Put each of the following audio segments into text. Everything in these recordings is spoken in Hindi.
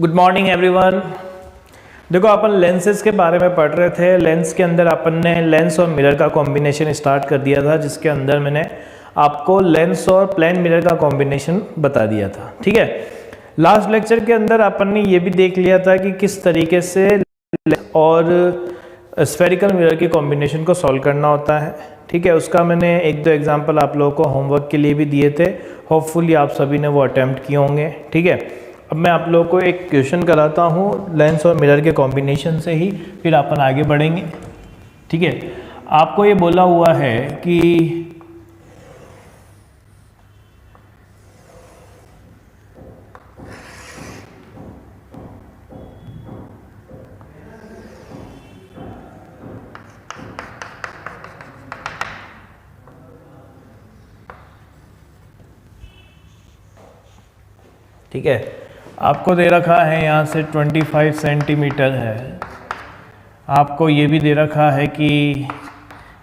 Good morning everyone. देखो अपन लेंसेज के बारे में पढ़ रहे थे। लेंस के अंदर अपन ने लेंस और मिरर का कॉम्बिनेशन स्टार्ट कर दिया था, जिसके अंदर मैंने आपको लेंस और प्लेन मिरर का कॉम्बिनेशन बता दिया था। ठीक है, लास्ट लेक्चर के अंदर अपन ने ये भी देख लिया था कि किस तरीके से और स्फेरिकल मिरर के कॉम्बिनेशन को सॉल्व करना होता है। ठीक है, उसका मैंने एक दो एग्जाम्पल आप लोगों को होमवर्क के लिए भी दिए थे। होपफुली आप सभी ने वो अटैम्प्ट किए होंगे। ठीक है, अब मैं आप लोगों को एक क्वेश्चन कराता हूँ लेंस और मिरर के कॉम्बिनेशन से ही, फिर अपन आगे बढ़ेंगे। ठीक है, आपको ये बोला हुआ है कि ठीक है, आपको दे रखा है यहाँ से 25 सेंटीमीटर है। आपको ये भी दे रखा है कि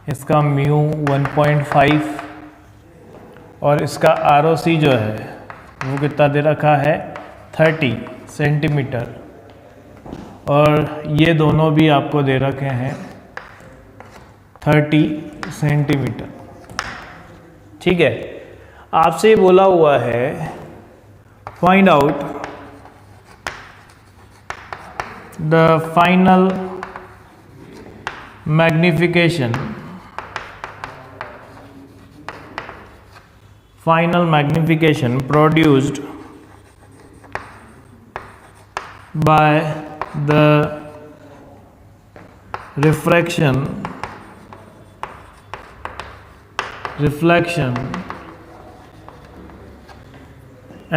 इसका म्यू 1.5 और इसका ROC जो है वो कितना दे रखा है 30 सेंटीमीटर, और ये दोनों भी आपको दे रखे हैं 30 सेंटीमीटर। ठीक है, आपसे ये बोला हुआ है find out the final magnification produced by the reflection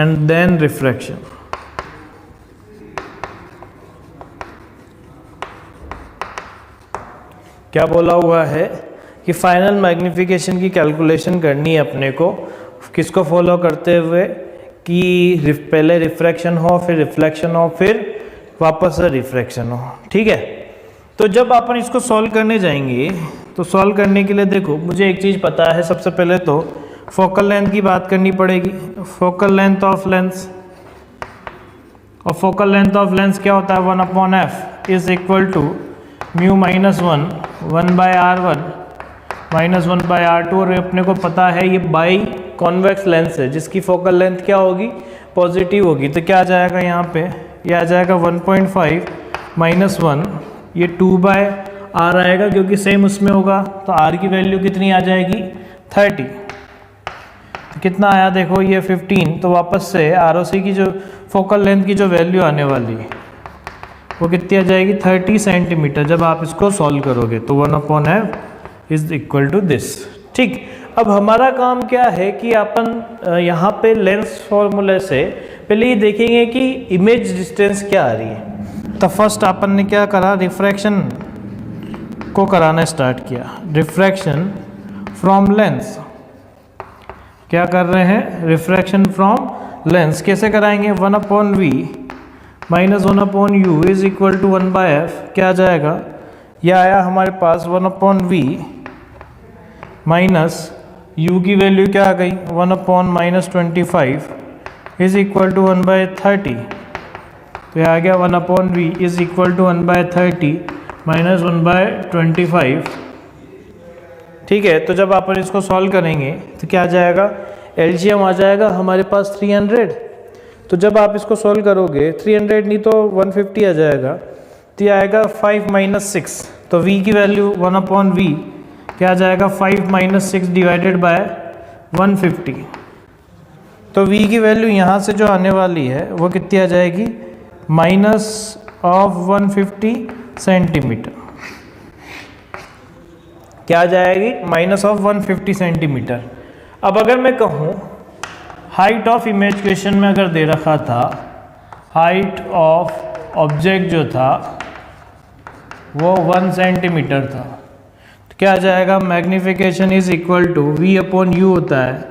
and then refraction। क्या बोला हुआ है कि फाइनल मैग्निफिकेशन की कैलकुलेशन करनी है अपने को, किसको फॉलो करते हुए कि पहले रिफ्रैक्शन हो, फिर रिफ्लेक्शन हो, फिर वापस से रिफ्रैक्शन हो। ठीक है, तो जब अपन इसको सॉल्व करने जाएंगे तो सॉल्व करने के लिए देखो मुझे एक चीज़ पता है। सबसे पहले तो फोकल लेंथ की बात करनी पड़ेगी। फोकल लेंथ ऑफ लेंस, और फोकल लेंथ ऑफ लेंस क्या होता है 1/f is equal to mu -1 1/r1 -1/r2। और अपने को पता है ये बाई कॉन्वेक्स लेंस है जिसकी फोकल लेंथ क्या होगी पॉजिटिव होगी। तो क्या आ जाएगा यहाँ पे, ये आ जाएगा 1.5 -1, ये 2/r आएगा क्योंकि सेम उसमें होगा। तो r की वैल्यू कितनी आ जाएगी 30। तो कितना आया देखो ये 15। तो वापस से ROC की जो फोकल लेंथ की जो वैल्यू आने वाली वो कितनी आ जाएगी 30 सेंटीमीटर जब आप इसको सॉल्व करोगे। तो 1/f is equal to this. ठीक, अब हमारा काम क्या है कि अपन यहाँ पे लेंस फॉर्मूले से पहले ये देखेंगे कि इमेज डिस्टेंस क्या आ रही है। तो फर्स्ट अपन ने क्या करा, रिफ्रैक्शन को कराना स्टार्ट किया। रिफ्रैक्शन फ्रॉम लेंस, क्या कर रहे हैं रिफ्रैक्शन फ्रॉम लेंस। कैसे कराएंगे 1/v -1/u is equal to 1/f। क्या आ जाएगा, यह आया हमारे पास 1/v माइनस u की वैल्यू क्या आ गई 1/-25 इज इक्वल टू 1/30। तो यह आ गया 1/v is equal to 1/30 minus 1/25। ठीक है, तो जब अपन इसको सॉल्व करेंगे तो क्या आ जाएगा, LGM आ जाएगा हमारे पास 300। तो जब आप इसको सॉल्व करोगे 300 नहीं तो 150 आ जाएगा। तो ये आएगा 5 - 6। तो v की वैल्यू 1/v क्या आ जाएगा 5 - 6 डिवाइडेड बाय 150। तो v की वैल्यू यहाँ से जो आने वाली है वो कितनी आ जाएगी -150 सेंटीमीटर। क्या आ जाएगी -150 सेंटीमीटर। अब अगर मैं कहूँ हाइट ऑफ इमेज क्वेश्चन में अगर दे रखा था हाइट ऑफ ऑब्जेक्ट जो था वो 1 सेंटीमीटर था, तो क्या आ जाएगा magnification is equal to v/u होता है।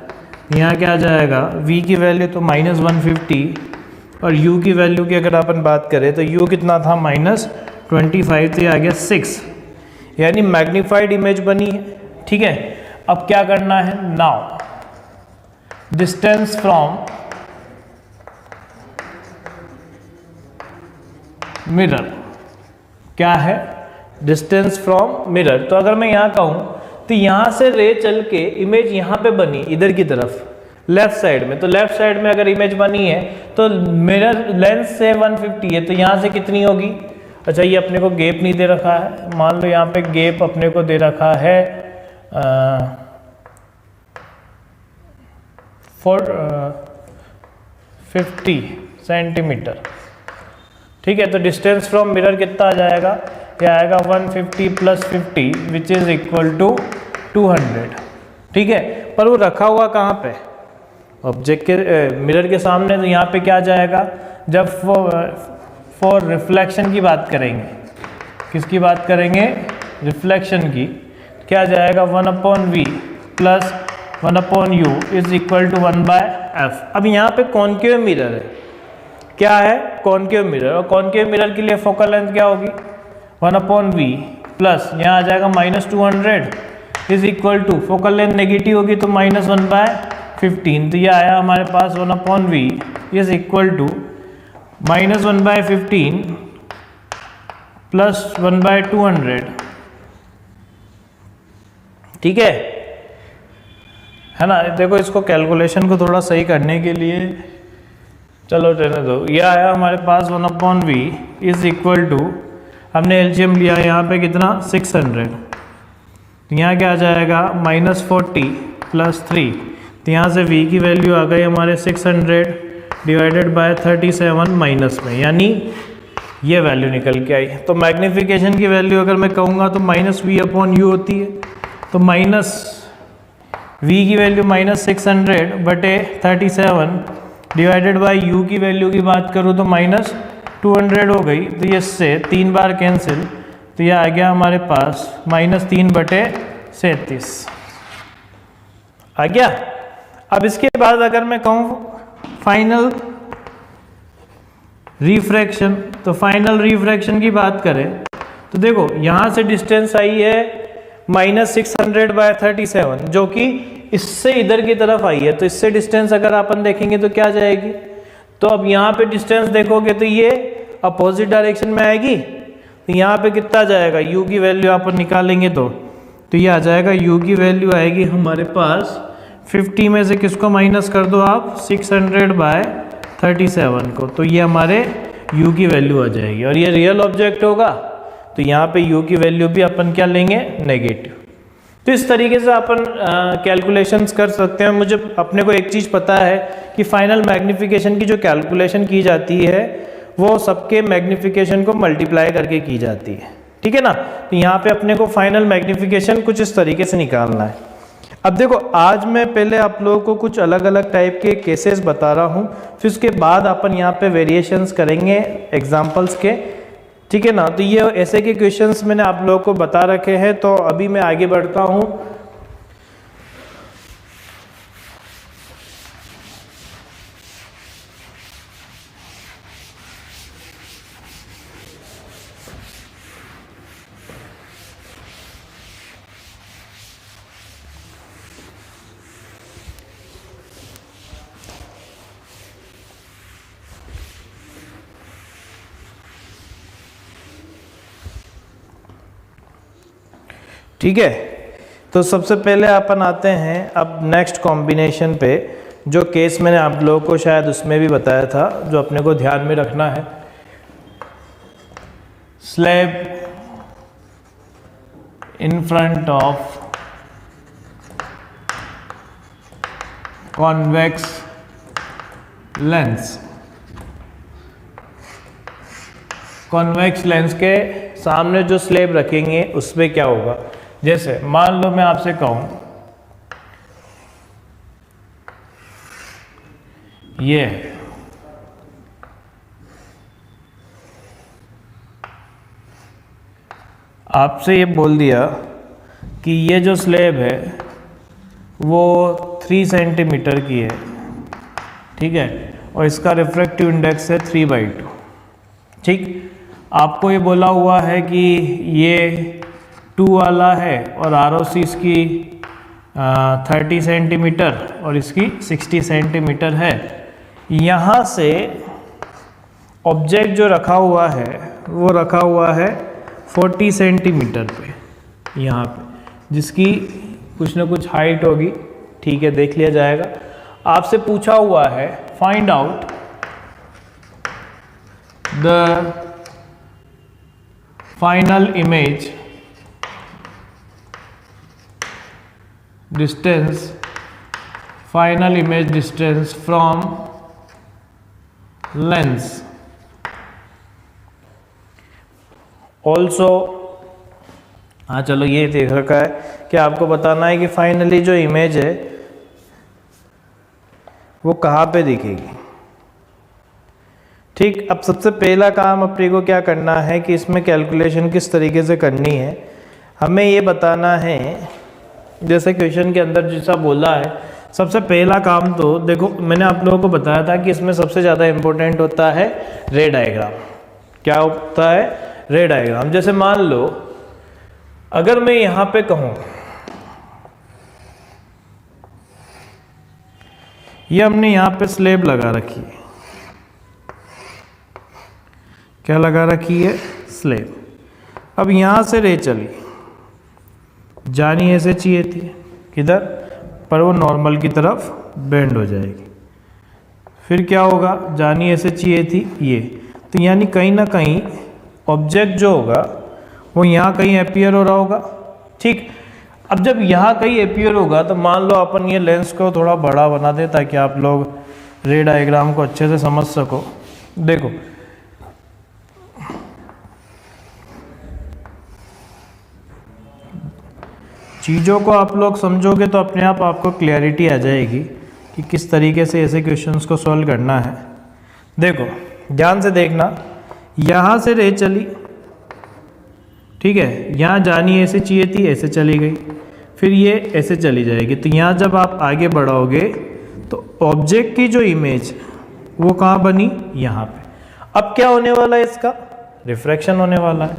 यहाँ क्या आ जाएगा v की वैल्यू तो -150 और u की वैल्यू की अगर अपन बात करें तो u कितना था -25। तो ये आ गया 6, यानी मैग्नीफाइड इमेज बनी है। ठीक है, अब क्या करना है, नाउ डिस्टेंस फ्रॉम मिरर क्या है, डिस्टेंस फ्रॉम मिरर। तो अगर मैं यहाँ कहूँ तो यहाँ से रे चल के इमेज यहाँ पे बनी इधर की तरफ लेफ्ट साइड में, तो लेफ्ट साइड में अगर इमेज बनी है तो मिरर लेंस से 150 है, तो यहाँ से कितनी होगी। अच्छा ये अपने को गैप नहीं दे रखा है, मान लो यहाँ पे गैप अपने को दे रखा है 50 सेंटीमीटर, ठीक है। तो डिस्टेंस फ्रॉम मिरर कितना आ जाएगा, ये आएगा 150 + 50 विच इज इक्वल टू 200, ठीक है। पर वो रखा हुआ कहाँ पे, ऑब्जेक्ट के मिरर के सामने, तो यहाँ पे क्या जाएगा, जब फॉर रिफ्लेक्शन की बात करेंगे, किसकी बात करेंगे, रिफ्लेक्शन की, क्या जाएगा 1/v + 1/u is equal to 1/f। अब यहाँ पे कॉनकेव मिरर है, क्या है, कॉनकेव मिरर, और कॉनकेव मिरर के लिए फोकल लेंथ क्या होगी 1/v प्लस यहाँ आ जाएगा -200 is equal to, focal length negative होगी तो -1/15, तो ये आया हमारे पास 1/v इज इक्वल टू -1/15 + 1/200, ठीक है ना। देखो इसको कैलकुलेशन को थोड़ा सही करने के लिए चलो रहने दो, ये आया हमारे पास 1/v इज इक्वल टू, हमने एलसीएम लिया यहाँ पे कितना 600, तो यहाँ क्या आ जाएगा -40 + 3, तो यहाँ से v की वैल्यू आ गई हमारे 600 डिवाइडेड बाय 37 माइनस में, यानी ये वैल्यू निकल के आई। तो मैग्नीफिकेशन की वैल्यू अगर मैं कहूँगा तो -v/u होती है, तो v की वैल्यू -600/37 डिवाइडेड बाय u की वैल्यू की बात करूँ तो -200 हो गई, तो ये इससे 3 बार कैंसिल, तो ये आ गया हमारे पास -3/37 आ गया। अब इसके बाद अगर मैं कहूँ फाइनल रिफ्रैक्शन, तो फाइनल रिफ्रैक्शन की बात करें तो देखो यहाँ से डिस्टेंस आई है -600/37 जो कि इससे इधर की तरफ आई है, तो इससे डिस्टेंस अगर अपन देखेंगे तो क्या जाएगी, तो अब यहाँ पे डिस्टेंस देखोगे तो ये अपोजिट डायरेक्शन में आएगी, तो यहाँ पे कितना जाएगा, u की वैल्यू अपन निकालेंगे तो ये आ जाएगा, u की वैल्यू आएगी हमारे पास 50 में से किसको माइनस कर दो आप 600/37 को, तो ये हमारे u की वैल्यू आ जाएगी, और ये रियल ऑब्जेक्ट होगा तो यहाँ पे u की वैल्यू भी अपन क्या लेंगे, नेगेटिव। तो इस तरीके से अपन कैलकुलेशंस कर सकते हैं। मुझे अपने को एक चीज़ पता है कि फाइनल मैग्नीफिकेशन की जो कैलकुलेशन की जाती है वो सबके मैग्नीफिकेशन को मल्टीप्लाई करके की जाती है, ठीक है ना। तो यहाँ पे अपने को फाइनल मैग्नीफिकेशन कुछ इस तरीके से निकालना है। अब देखो आज मैं पहले आप लोगों को कुछ अलग अलग टाइप के केसेस बता रहा हूँ, फिर उसके बाद अपन यहाँ पे वेरिएशंस करेंगे एग्जाम्पल्स के, ठीक है ना। तो ये ऐसे के क्वेश्चंस मैंने आप लोगों को बता रखे हैं, तो अभी मैं आगे बढ़ता हूँ। ठीक है, तो सबसे पहले अपन आते हैं अब नेक्स्ट कॉम्बिनेशन पे, जो केस मैंने आप लोगों को शायद उसमें भी बताया था, जो अपने को ध्यान में रखना है। Slab in front of convex lens, convex lens के सामने जो स्लैब रखेंगे उसमें क्या होगा। जैसे मान लो मैं आपसे कहूं ये आपसे ये बोल दिया कि ये जो स्लैब है वो 3 सेंटीमीटर की है, ठीक है, और इसका रिफ्रैक्टिव इंडेक्स है 3/2, ठीक। आपको ये बोला हुआ है कि ये 2 वाला है और ROC इसकी 30 सेंटीमीटर और इसकी 60 सेंटीमीटर है। यहाँ से ऑब्जेक्ट जो रखा हुआ है वो रखा हुआ है 40 सेंटीमीटर पे, यहाँ पे, जिसकी कुछ ना कुछ हाइट होगी, ठीक है, देख लिया जाएगा। आपसे पूछा हुआ है find out the final image distance, final image distance from lens. Also हाँ चलो ये देख रखा है कि आपको बताना है कि फाइनली जो इमेज है वो कहाँ पे दिखेगी। ठीक, अब सबसे पहला काम अपने को क्या करना है कि इसमें कैलकुलेशन किस तरीके से करनी है, हमें ये बताना है। जैसे क्वेश्चन के अंदर जैसा बोला है, सबसे पहला काम तो देखो मैंने आप लोगों को बताया था कि इसमें सबसे ज़्यादा इम्पोर्टेंट होता है रे डायग्राम। क्या होता है? रे डायग्राम। जैसे मान लो अगर मैं यहाँ पे कहूँ ये हमने यहाँ पे स्लेब लगा रखी है, क्या लगा रखी है? स्लेब। अब यहाँ से रे चली, जानी ऐसे चाहिए थी किधर, पर वो नॉर्मल की तरफ बेंड हो जाएगी। फिर क्या होगा? जानी ऐसे चाहिए थी ये, तो यानी कहीं ना कहीं ऑब्जेक्ट जो होगा वो यहाँ कहीं अपीयर हो रहा होगा। ठीक, अब जब यहाँ कहीं अपीयर होगा तो मान लो अपन ये लेंस को थोड़ा बड़ा बना दें ताकि आप लोग रे डायग्राम को अच्छे से समझ सको। देखो चीज़ों को आप लोग समझोगे तो अपने आप आपको क्लैरिटी आ जाएगी कि किस तरीके से ऐसे क्वेश्चंस को सॉल्व करना है। देखो ध्यान से देखना, यहाँ से रे चली, ठीक है, यहाँ जानी ऐसे चाहिए थी, ऐसे चली गई, फिर ये ऐसे चली जाएगी। तो यहाँ जब आप आगे बढ़ाओगे तो ऑब्जेक्ट की जो इमेज वो कहाँ बनी? यहाँ पे। अब क्या होने वाला है? इसका रिफ्रैक्शन होने वाला है।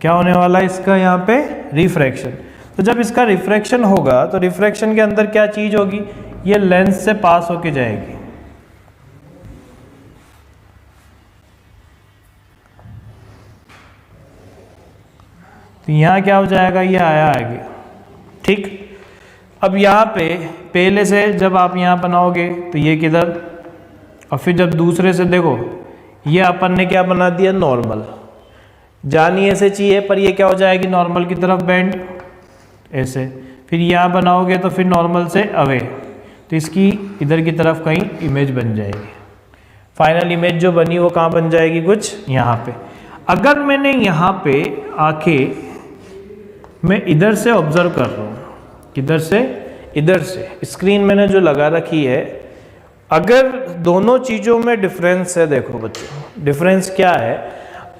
क्या होने वाला है इसका? यहाँ पे रिफ्रैक्शन। तो जब इसका रिफ्रैक्शन होगा तो रिफ्रैक्शन के अंदर क्या चीज होगी? ये लेंस से पास होके जाएगी। तो यहाँ क्या हो जाएगा? ये आया आगे। ठीक, अब यहाँ पे पहले से जब आप यहाँ बनाओगे तो ये किधर, और फिर जब दूसरे से देखो ये अपन ने क्या बना दिया? नॉर्मल। जानी ऐसे चाहिए पर ये क्या हो जाएगी? नॉर्मल की तरफ बेंड ऐसे। फिर यहाँ बनाओगे तो फिर नॉर्मल से अवे, तो इसकी इधर की तरफ कहीं इमेज बन जाएगी। फाइनल इमेज जो बनी वो कहाँ बन जाएगी? कुछ यहाँ पे। अगर मैंने यहाँ पे आके मैं इधर से ऑब्जर्व कर रहा हूँ, किधर से? इधर से। स्क्रीन मैंने जो लगा रखी है, अगर दोनों चीज़ों में डिफरेंस है, देखो बच्चों डिफरेंस क्या है?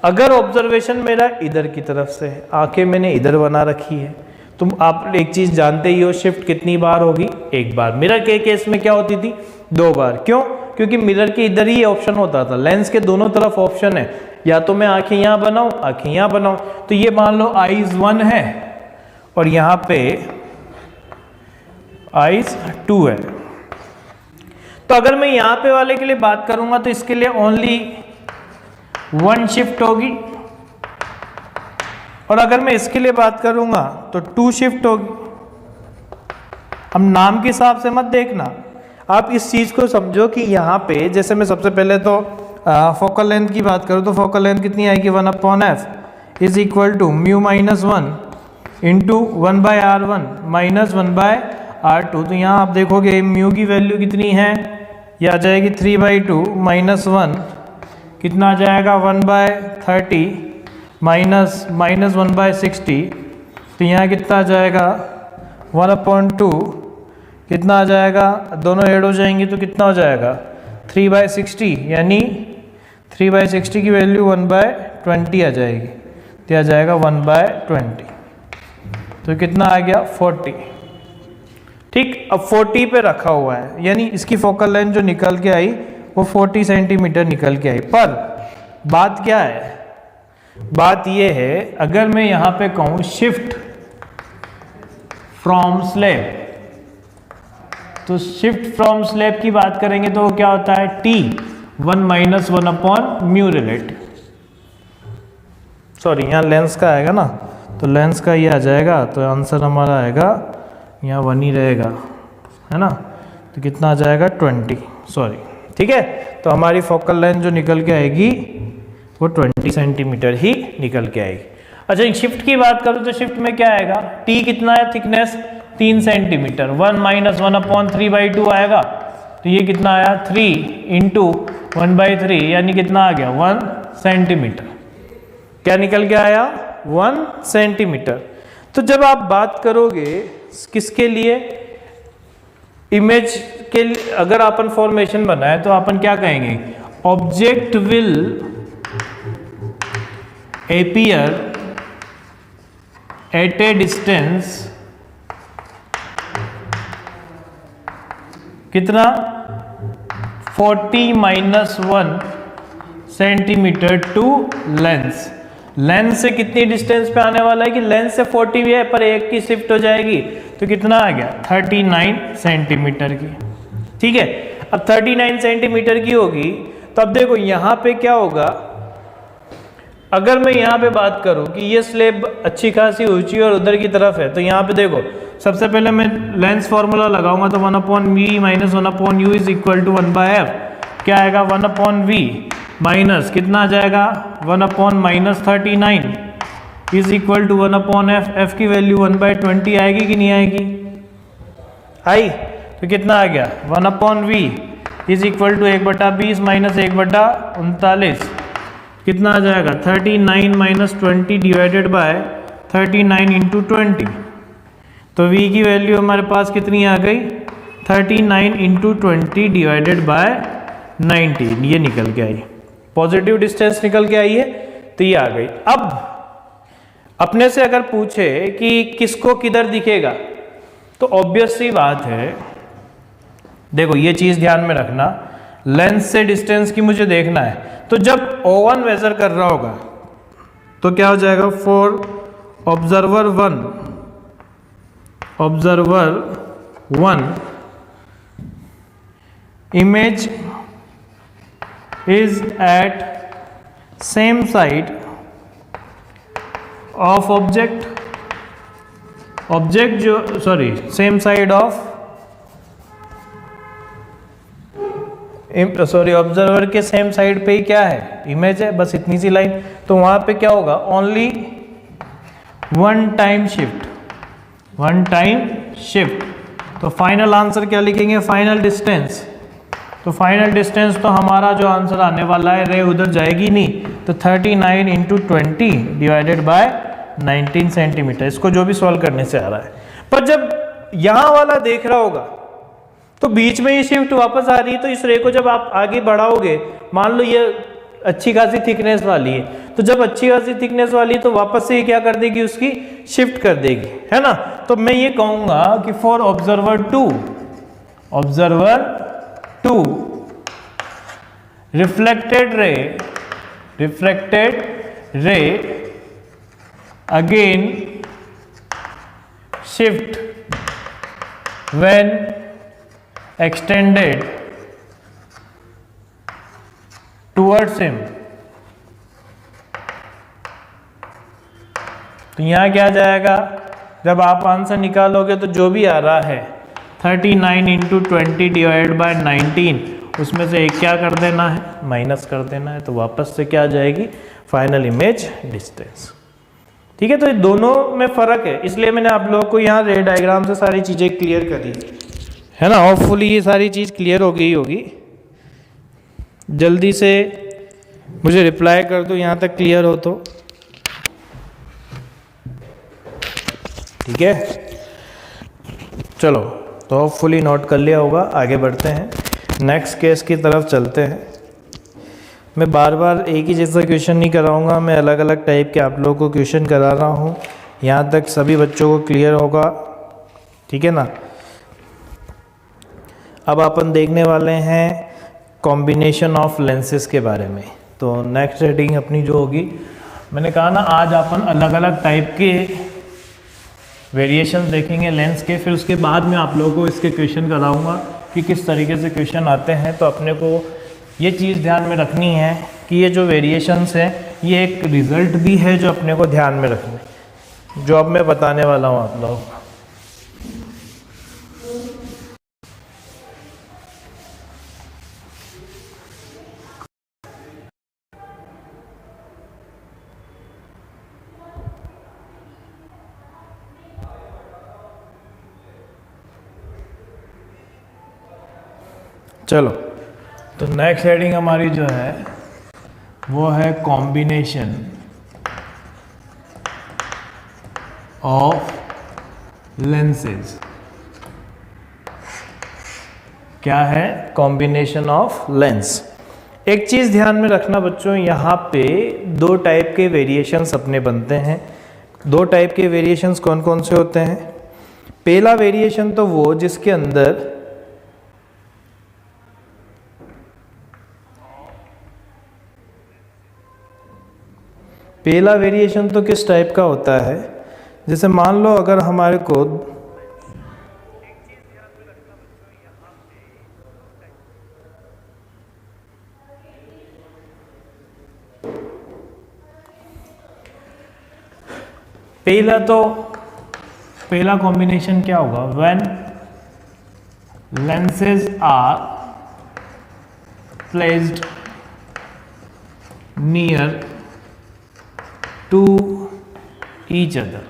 अगर ऑब्जर्वेशन मेरा इधर की तरफ से है, आंखें मैंने इधर बना रखी है, तुम आप एक चीज़ जानते ही हो, शिफ्ट कितनी बार होगी? एक बार। मिरर के केस में क्या होती थी? 2 बार। क्यों? क्योंकि मिरर के इधर ही ऑप्शन होता था, लेंस के दोनों तरफ ऑप्शन है, या तो मैं आंखें यहाँ बनाऊँ, आंखें यहाँ बनाऊँ। तो ये मान लो आईज 1 है और यहाँ पे आईज 2 है। तो अगर मैं यहाँ पे वाले के लिए बात करूंगा तो इसके लिए ओनली 1 शिफ्ट होगी, और अगर मैं इसके लिए बात करूंगा तो 2 शिफ्ट होगी। अब नाम के हिसाब से मत देखना, आप इस चीज़ को समझो कि यहाँ पे जैसे मैं सबसे पहले तो फोकल लेंथ की बात करूँ तो फोकल लेंथ कितनी आएगी? 1/f is equal to mu minus 1 into 1/r1 minus 1/r2। तो यहाँ आप देखोगे म्यू की वैल्यू कितनी है? ये आ जाएगी 3/2 माइनस 1, कितना आ जाएगा? 1/30 माइनस 1/60। तो यहाँ कितना आ जाएगा? 1/2, कितना आ जाएगा? दोनों ऐड हो जाएंगे तो कितना हो जाएगा? 3/60, यानी 3/60 की वैल्यू 1/20 आ जाएगी, तो आ जाएगा 1/20। तो कितना आ गया? 40। ठीक, अब 40 पे रखा हुआ है, यानी इसकी फोकल लेंथ जो निकल के आई वो 40 सेंटीमीटर निकल के आई। पर बात क्या है? बात ये है, अगर मैं यहाँ पे कहूँ शिफ्ट फ्रॉम स्लेब, तो शिफ्ट फ्रॉम स्लेब की बात करेंगे तो वो क्या होता है? T 1 - 1/μ relative. सॉरी यहाँ लेंस का आएगा ना, तो लेंस का ये आ जाएगा, तो आंसर हमारा आएगा यहाँ 1 ही रहेगा, है ना। तो कितना आ जाएगा 20, सॉरी, ठीक है। तो हमारी फोकल लेंथ जो निकल के आएगी वो 20 सेंटीमीटर ही निकल के आएगी। अच्छा, शिफ्ट की बात करूँ तो शिफ्ट में क्या आएगा, टी कितना है थिकनेस 3 सेंटीमीटर, 1 माइनस 1/3/2 आएगा, तो ये कितना आया 3 इंटू 1/3 यानी कितना आ गया 1 सेंटीमीटर। क्या निकल के आया 1 सेंटीमीटर। तो जब आप बात करोगे किसके लिए, इमेज के लिए, अगर अपन फॉर्मेशन बनाए तो अपन क्या कहेंगे, object will appear at a distance कितना 40 minus 1 centimetre to lens. Lens से कितनी डिस्टेंस पे आने वाला है कि लेंस से 40 भी है पर एक की शिफ्ट हो जाएगी, तो कितना आ गया 39 सेंटीमीटर की, ठीक है। अब 39 सेंटीमीटर की होगी, तो अब देखो यहाँ पे क्या होगा, अगर मैं यहाँ पे बात करूँ कि ये स्लेब अच्छी खासी ऊंची और उधर की तरफ है, तो यहाँ पे देखो सबसे पहले मैं लेंस फार्मूला लगाऊंगा, तो 1/v minus 1/u is equal to 1/f, क्या आएगा 1/v माइनस कितना आ जाएगा 1/-39 is equal to 1/f, f की वैल्यू 1/20 आएगी कि नहीं आएगी, आई, तो कितना आ गया 1/v is equal to 1/20 minus 1/39 कितना आ जाएगा 39 माइनस 20 डिवाइडेड बाय 39 इंटू 20, तो v की वैल्यू हमारे पास कितनी आ गई 39 इंटू 20 डिवाइडेड बाय 90, ये निकल के आई, पॉजिटिव डिस्टेंस निकल के आई है, तो ये आ गई। अब अपने से अगर पूछे कि किसको किधर दिखेगा, तो ऑब्वियस सी बात है, देखो ये चीज ध्यान में रखना, लेंस से डिस्टेंस की मुझे देखना है, तो जब O1 मेजर कर रहा होगा तो क्या हो जाएगा for observer 1 image is at same side of object जो sorry same side of observer के सेम साइड पे ही क्या है इमेज है, बस इतनी सी लाइन, तो वहां पे क्या होगा ओनली वन टाइम शिफ्ट, तो फाइनल आंसर क्या लिखेंगे फाइनल डिस्टेंस, तो फाइनल डिस्टेंस तो हमारा जो आंसर आने वाला है रे उधर जाएगी नहीं, तो 39 इंटू 20 डिवाइडेड बाय 19 सेंटीमीटर, इसको जो भी सॉल्व करने से आ रहा है। पर जब यहां वाला देख रहा होगा तो बीच में ये शिफ्ट वापस आ रही है, तो इस रे को जब आप आगे बढ़ाओगे, मान लो ये अच्छी खासी थिकनेस वाली है, तो जब अच्छी खासी थिकनेस वाली है तो वापस से ये क्या कर देगी उसकी शिफ्ट कर देगी, है ना। तो मैं ये कहूंगा कि for observer 2 reflected ray again shift when extended towards him, तो यहां क्या जाएगा, जब आप आंसर निकालोगे तो जो भी आ रहा है 39 इंटू 20 डिवाइड बाय 19, उसमें से एक क्या कर देना है माइनस कर देना है, तो वापस से क्या आ जाएगी फाइनल इमेज डिस्टेंस, ठीक है। तो ये दोनों में फर्क है, इसलिए मैंने आप लोगों को यहाँ रे डायग्राम से सारी चीजें क्लियर करी है ना। होपफुली ये सारी चीज़ क्लियर हो गई होगी, जल्दी से मुझे रिप्लाई कर दो यहाँ तक क्लियर हो तो, ठीक है। चलो, तो होपफुली नोट कर लिया होगा, आगे बढ़ते हैं, नेक्स्ट केस की तरफ चलते हैं। मैं बार बार एक ही जैसा क्वेश्चन नहीं कराऊंगा, मैं अलग अलग टाइप के आप लोगों को क्वेश्चन करा रहा हूँ, यहाँ तक सभी बच्चों को क्लियर होगा, ठीक है ना। अब अपन देखने वाले हैं कॉम्बिनेशन ऑफ लेंसेज के बारे में। तो नेक्स्ट हेडिंग अपनी जो होगी, मैंने कहा ना आज अपन अलग अलग टाइप के वेरिएशंस देखेंगे लेंस के, फिर उसके बाद में आप लोगों को इसके क्वेश्चन कराऊंगा कि किस तरीके से क्वेश्चन आते हैं। तो अपने को ये चीज़ ध्यान में रखनी है कि ये जो वेरिएशंस हैं ये एक रिजल्ट भी है जो अपने को ध्यान में रखना है, जो अब मैं बताने वाला हूँ आप लोगों को। चलो, तो नेक्स्ट हेडिंग हमारी जो है वो है कॉम्बिनेशन ऑफ लेंसेज। क्या है? Combination of lens. एक चीज़ ध्यान में रखना बच्चों, यहाँ पे दो टाइप के वेरिएशंस अपने बनते हैं। दो टाइप के वेरिएशंस कौन कौन से होते हैं? पहला वेरिएशन तो वो जिसके अंदर पहला वेरिएशन तो किस टाइप का होता है, जैसे मान लो अगर हमारे को पहला कॉम्बिनेशन क्या होगा? When lenses are placed near to each other।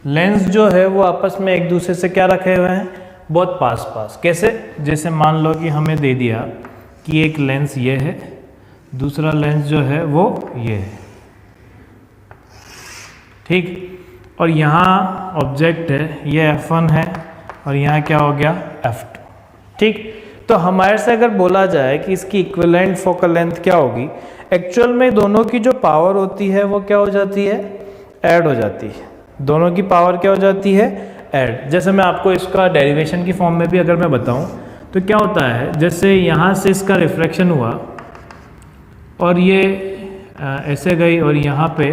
Lens जो है वो आपस में एक दूसरे से क्या रखे हुए हैं? बहुत पास पास। कैसे? जैसे मान लो कि हमें दे दिया कि एक लेंस ये है, दूसरा लेंस जो है वो ये है, ठीक। और यहाँ ऑब्जेक्ट है, ये F1 है और यहाँ क्या हो गया? F2, ठीक। तो हमारे से अगर बोला जाए कि इसकी इक्विवेलेंट फोकल लेंथ क्या होगी, एक्चुअल में दोनों की जो पावर होती है वो क्या हो जाती है? ऐड हो जाती है। दोनों की पावर क्या हो जाती है? ऐड। जैसे मैं आपको इसका डेरिवेशन की फॉर्म में भी अगर मैं बताऊं तो क्या होता है, जैसे यहाँ से इसका रिफ्रैक्शन हुआ और ये ऐसे गई और यहाँ पे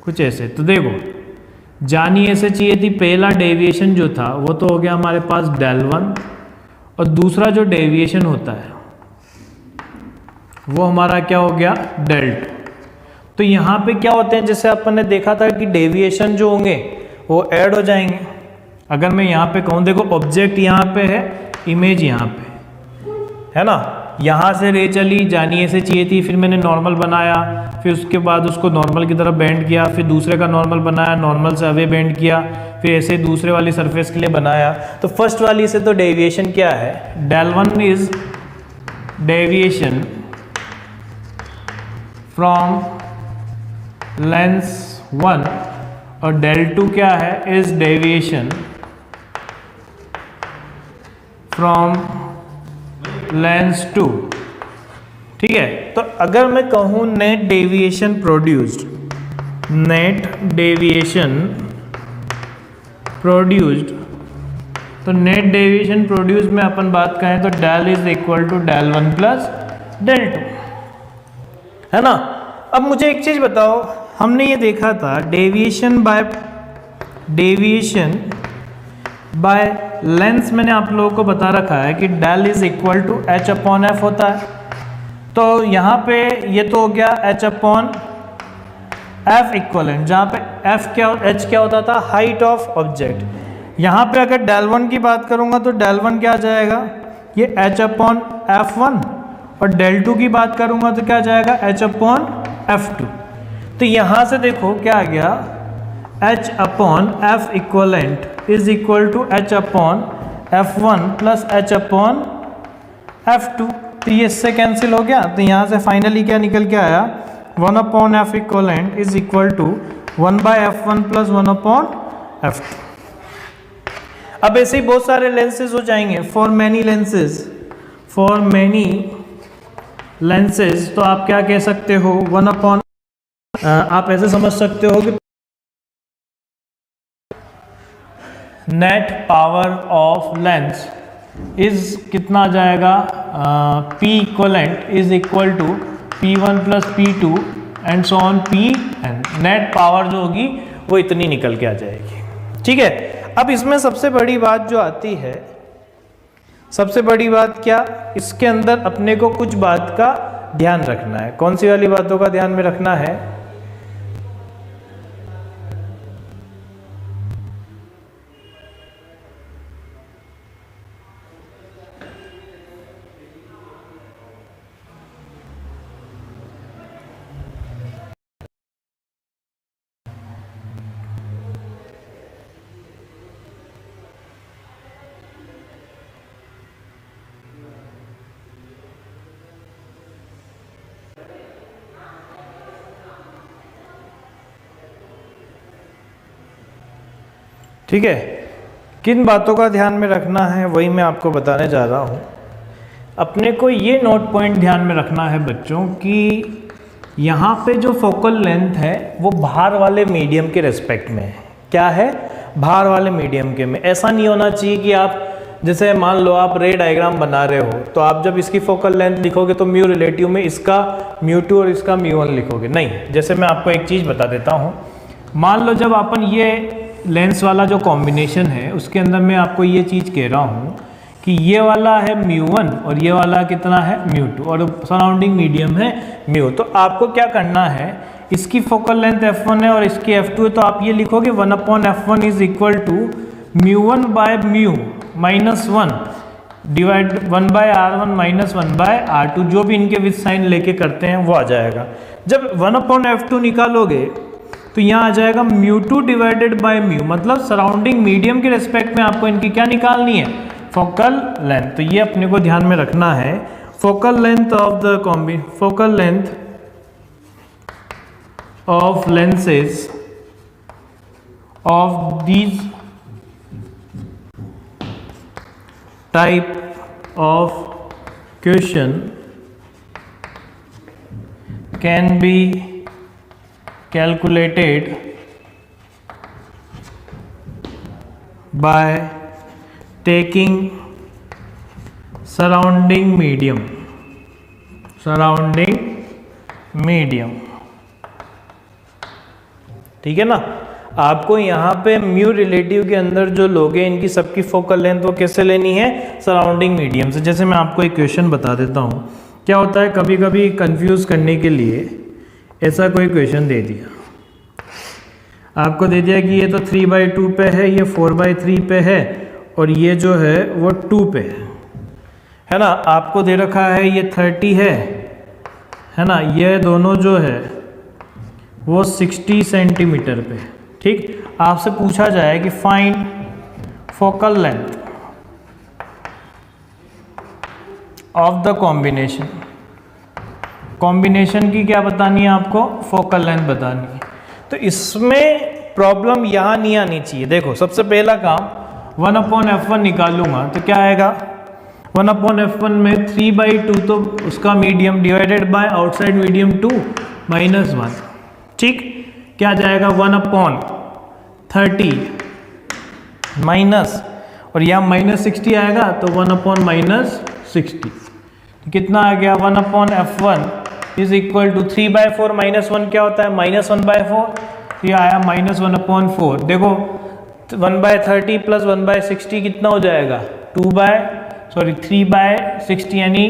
कुछ ऐसे, तो देखो जानी ऐसे चाहिए थी। पहला डेविएशन जो था वो तो हो गया हमारे पास del1, और दूसरा जो डेविएशन होता है वो हमारा क्या हो गया? del2। तो यहाँ पे क्या होते हैं, जैसे अपन ने देखा था कि डेविएशन जो होंगे वो ऐड हो जाएंगे। अगर मैं यहाँ पे कहूँ, देखो ऑब्जेक्ट यहाँ पे है, इमेज यहाँ पे है ना, यहाँ से रे चली, जानी ऐसे चाहिए थी, फिर मैंने नॉर्मल बनाया, फिर उसके बाद उसको नॉर्मल की तरफ बेंड किया, फिर दूसरे का नॉर्मल बनाया, नॉर्मल से अवे बेंड किया, फिर ऐसे दूसरे वाली सरफेस के लिए बनाया। तो फर्स्ट वाली से तो डेविएशन क्या है? del1 is deviation from lens 1 और del2 क्या है? इज डेविएशन फ्रॉम लेंस 2, ठीक है। तो अगर मैं कहूँ नेट डेविएशन प्रोड्यूस्ड, तो नेट डेविएशन प्रोड्यूस में अपन बात करें तो del is equal to del1 plus del2, है ना। अब मुझे एक चीज बताओ, हमने ये देखा था डेविएशन बाय लेंस, मैंने आप लोगों को बता रखा है कि del is equal to h upon f होता है। तो यहाँ पे ये तो हो गया h अपॉन f इक्वलेंट, जहाँ पे h क्या होता था? Height of object. यहाँ पे अगर del1 की बात करूँगा तो del1 क्या आ जाएगा? ये h अपॉन f1, और del2 की बात करूँगा तो क्या आ जाएगा? h upon f2। तो यहाँ से देखो क्या आ गया? h upon f equivalent is equal to h upon f1 plus h upon f2। तो ये इससे कैंसिल हो गया, तो यहाँ से फाइनली क्या निकल के आया? 1 upon f equivalent is equal to 1 by f1 plus 1 upon f2। अब ऐसे ही बहुत सारे लेंसेज हो जाएंगे। फॉर मैनी लेंसेज तो आप क्या कह सकते हो? 1 अपॉन, आप ऐसे समझ सकते हो कि net power of lens is कितना आ जाएगा? P equivalent is equal to P1 plus P2 and so on Pn। Net power जो होगी वो इतनी निकल के आ जाएगी, ठीक है। अब इसमें सबसे बड़ी बात जो आती है, सबसे बड़ी बात क्या, इसके अंदर अपने को कुछ बात का ध्यान रखना है। कौन सी वाली बातों का ध्यान में रखना है? ठीक है, किन बातों का ध्यान में रखना है वही मैं आपको बताने जा रहा हूँ। अपने को ये नोट पॉइंट ध्यान में रखना है बच्चों कि यहाँ पे जो फोकल लेंथ है वो बाहर वाले मीडियम के रेस्पेक्ट में है। क्या है? बाहर वाले मीडियम के में। ऐसा नहीं होना चाहिए कि आप जैसे मान लो आप रे डायग्राम बना रहे हो तो आप जब इसकी फोकल लेंथ लिखोगे तो म्यू रिलेटिव में इसका म्यू2 और इसका म्यू1 लिखोगे, नहीं। जैसे मैं आपको एक चीज़ बता देता हूँ, मान लो जब अपन ये लेंस वाला जो कॉम्बिनेशन है उसके अंदर मैं आपको ये चीज़ कह रहा हूँ कि ये वाला है म्यू1 और ये वाला कितना है म्यू2 और सराउंडिंग मीडियम है म्यू। तो आपको क्या करना है, इसकी फोकल लेंथ f1 है और इसकी f2 है, तो आप ये लिखोगे 1/f1 इज इक्वल टू म्यू1 by mu minus 1 divide 1/r1 minus 1/r2, जो भी इनके विथ साइन लेके करते हैं वो आ जाएगा। जब 1/f2 निकालोगे तो यहाँ आ जाएगा म्यू2 डिवाइडेड बाय म्यू, मतलब सराउंडिंग मीडियम के रेस्पेक्ट में आपको इनकी क्या निकालनी है, फोकल लेंथ। तो ये अपने को ध्यान में रखना है, focal length of lenses of these type of question can be calculated by taking surrounding medium ठीक है ना। आपको यहाँ पे म्यू रिलेटिव के अंदर जो लोग हैं इनकी सबकी फोकल लेंथ वो कैसे लेनी है, सराउंडिंग मीडियम से। जैसे मैं आपको एक क्वेश्चन बता देता हूँ, क्या होता है कभी कभी कंफ्यूज करने के लिए ऐसा कोई क्वेश्चन दे दिया, आपको दे दिया कि ये तो 3/2 पे है, ये 4/3 पे है और ये जो है वो 2 पे है ना। आपको दे रखा है ये 30 है ना, ये दोनों जो है वो 60 सेंटीमीटर पे। ठीक, आपसे पूछा जाए कि find focal length of the combination की क्या बतानी है आपको, फोकल लेंथ बतानी है। तो इसमें प्रॉब्लम यहाँ नहीं आनी चाहिए। देखो सबसे पहला काम 1/f1 निकालूंगा तो क्या आएगा, 1/f1 में 3/2 तो उसका medium divided by outside medium 2 -1। ठीक, क्या जाएगा 1/30 माइनस और यहाँ -60 आएगा तो 1/-60 कितना आ गया 1/f1 इज इक्वल टू 3/4 -1 क्या होता है -1/4, ये आया -1/4। देखो 1/30 प्लस 1/60 कितना हो जाएगा 3/60 यानी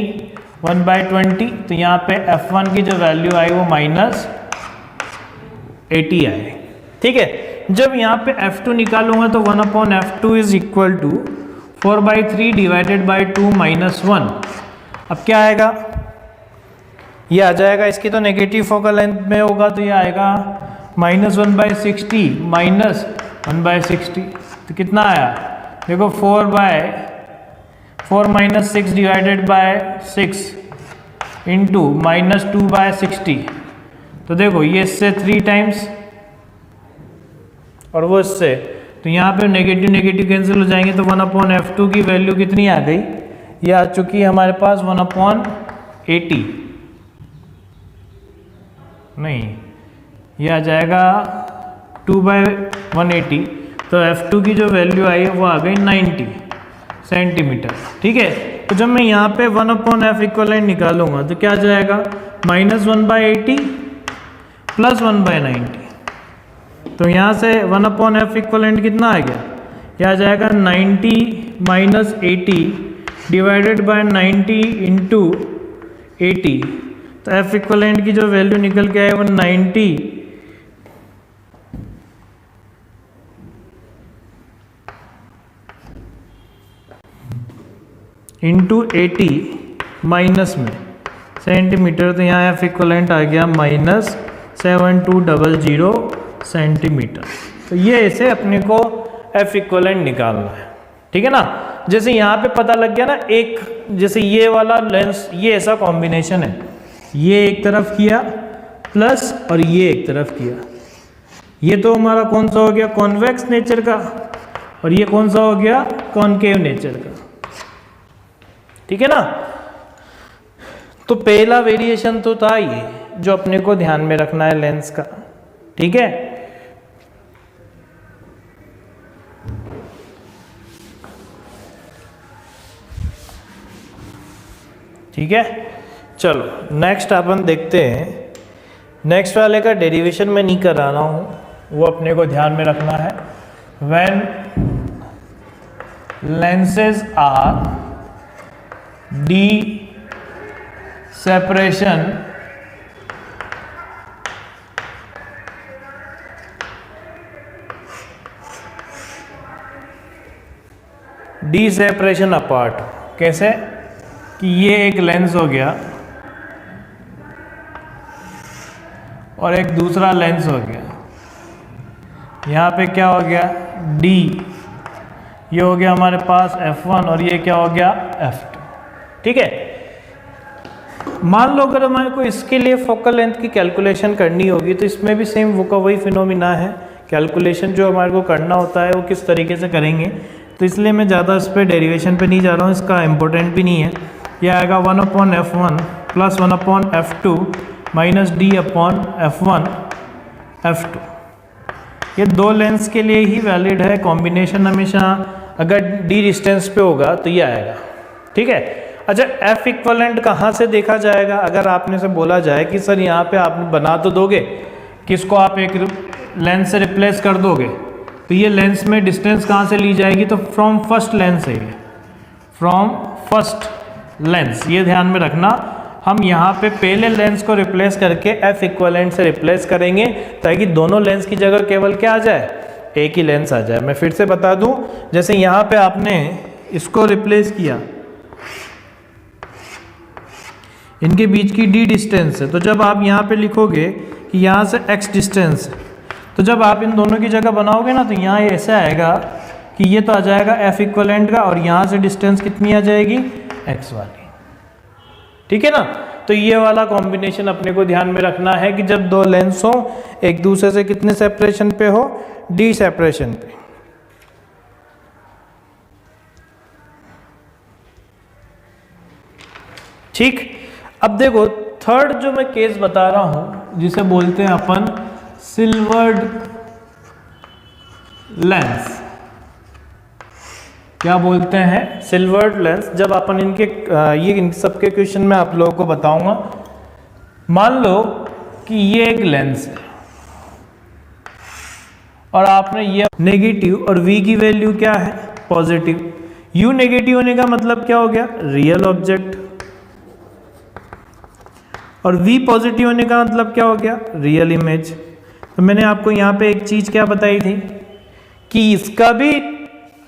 1/20। तो यहाँ पे f1 की जो वैल्यू आई वो -80 आए। ठीक है, जब यहाँ पे f2 निकालूंगा तो 1/f2 is equal to 4/3 divided by 2 -1। अब क्या आएगा, ये आ जाएगा, इसकी तो नेगेटिव फोकल लेंथ में होगा तो ये आएगा -1/60 माइनस 1/60। तो कितना आया, देखो 4/4 - 6 डिवाइडेड बाय 6 इंटू -2/60। तो देखो ये इससे 3 टाइम्स और वो इससे, तो यहाँ पे नेगेटिव नेगेटिव कैंसिल हो जाएंगे तो 1/f2 की वैल्यू कितनी आ गई, ये आ चुकी है हमारे पास 1/80 नहीं, ये आ जाएगा 2/180। तो f2 की जो वैल्यू आई है वो आ गई 90 सेंटीमीटर। ठीक है, तो जब मैं यहाँ पे 1/f इक्वलेंट निकालूंगा तो क्या आ जाएगा -1/80 प्लस 1/90। तो यहाँ से 1/f इक्वलेंट कितना आ गया, यह आ जाएगा 90 - 80 डिवाइडेड बाय 90 इंटू 80, तो एफ इक्वलेंट की जो वैल्यू निकल के आए वो 90 इंटू 80 माइनस में सेंटीमीटर, तो यहाँ एफ इक्वलेंट आ गया -7200 सेंटीमीटर। तो ये ऐसे अपने को एफ इक्वलेंट निकालना है, ठीक है ना। जैसे यहाँ पे पता लग गया ना, एक जैसे ये वाला लेंस, ये ऐसा कॉम्बिनेशन है, ये एक तरफ किया प्लस और ये एक तरफ किया, ये तो हमारा कौन सा हो गया, कॉन्वेक्स नेचर का, और ये कौन सा हो गया, कॉनकेव नेचर का, ठीक है ना। तो पहला वेरिएशन तो था ये जो अपने को ध्यान में रखना है लेंस का, ठीक है। ठीक है, चलो नेक्स्ट अपन देखते हैं। नेक्स्ट वाले का डेरिवेशन मैं नहीं करा रहा हूं, वो अपने को ध्यान में रखना है। When lenses R D separation D separation apart, कैसे कि ये एक लेंस हो गया और एक दूसरा लेंस हो गया, यहाँ पे क्या हो गया D, ये हो गया हमारे पास F1 और ये क्या हो गया F2, ठीक है। मान लो अगर हमारे को इसके लिए फोकल लेंथ की कैलकुलेशन करनी होगी तो इसमें भी सेम वो का वही फिनोमिना है, कैलकुलेशन जो हमारे को करना होता है वो किस तरीके से करेंगे, तो इसलिए मैं ज़्यादा इस पर डेरिवेशन पे नहीं जा रहा हूँ, इसका इम्पोर्टेंट भी नहीं है। ये आएगा 1/F1 plus 1/F2 minus D/F1 F2। ये दो लेंस के लिए ही वैलिड है, कॉम्बिनेशन हमेशा अगर D डिस्टेंस पे होगा तो ये आएगा, ठीक है। अच्छा, F इक्वलेंट कहाँ से देखा जाएगा, अगर आपने से बोला जाए कि सर यहाँ पे आप बना तो दोगे कि इसको आप एक लेंस से रिप्लेस कर दोगे, तो ये लेंस में डिस्टेंस कहाँ से ली जाएगी, तो फ्रॉम फर्स्ट लेंस है, फ्रॉम फर्स्ट लेंस, ये ध्यान में रखना। हम यहाँ पे पहले लेंस को रिप्लेस करके एफ इक्वलेंट से रिप्लेस करेंगे ताकि दोनों लेंस की जगह केवल क्या आ जाए, एक ही लेंस आ जाए। मैं फिर से बता दूं, जैसे यहाँ पे आपने इसको रिप्लेस किया, इनके बीच की डी डिस्टेंस है, तो जब आप यहाँ पे लिखोगे कि यहाँ से एक्स डिस्टेंस है, तो जब आप इन दोनों की जगह बनाओगे ना तो यहाँ ऐसा आएगा कि ये तो आ जाएगा एफ इक्वलेंट का और यहाँ से डिस्टेंस कितनी आ जाएगी, एक्स वाली, ठीक है ना। तो ये वाला कॉम्बिनेशन अपने को ध्यान में रखना है कि जब दो लेंस हो एक दूसरे से कितने सेपरेशन पे हो, डी सेपरेशन पे। ठीक, अब देखो थर्ड जो मैं केस बता रहा हूं जिसे बोलते हैं अपन सिल्वर्ड लेंस। क्या बोलते हैं, सिल्वर्ड लेंस। जब अपन इनके ये इन सबके क्वेश्चन में आप लोगों को बताऊंगा। मान लो कि ये एक लेंस है और आपने ये नेगेटिव और V की वैल्यू क्या है, पॉजिटिव। U नेगेटिव होने का मतलब क्या हो गया, रियल ऑब्जेक्ट, और V पॉजिटिव होने का मतलब क्या हो गया, रियल इमेज। तो मैंने आपको यहाँ पे एक चीज क्या बताई थी कि इसका भी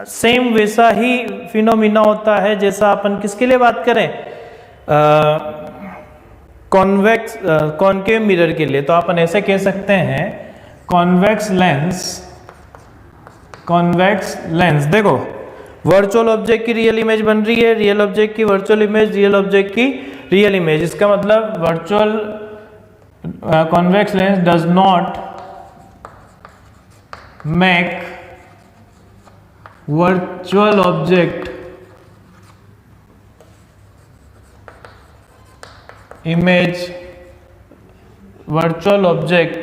सेम वैसा ही फिनोमिना होता है जैसा अपन किसके लिए बात करें, कॉन्वेक्स कॉनकेव मिरर के लिए। तो अपन ऐसे कह सकते हैं कॉन्वेक्स लेंस। देखो वर्चुअल ऑब्जेक्ट की रियल इमेज बन रही है, रियल ऑब्जेक्ट की वर्चुअल इमेज, रियल ऑब्जेक्ट की रियल इमेज। इसका मतलब virtual convex lens does not make virtual object image virtual object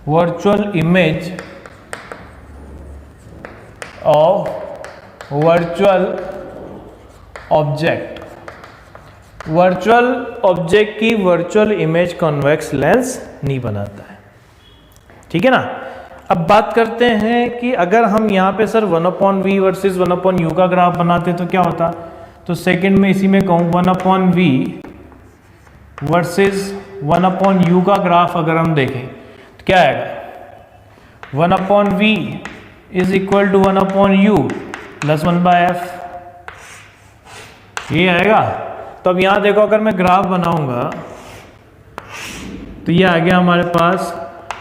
virtual image of virtual object। Virtual object की वर्चुअल इमेज कॉन्वेक्स लेंस नहीं बनाता है, ठीक है ना। अब बात करते हैं कि अगर हम यहाँ पे सर 1/v वर्सेस 1/u का ग्राफ बनाते तो क्या होता, तो सेकंड में इसी में कहूँ 1/v वर्सेस 1/u का ग्राफ अगर हम देखें तो क्या आएगा, 1/v is equal to 1/u plus 1/f, ये आएगा। तो अब यहाँ देखो अगर मैं ग्राफ बनाऊंगा तो ये आ गया हमारे पास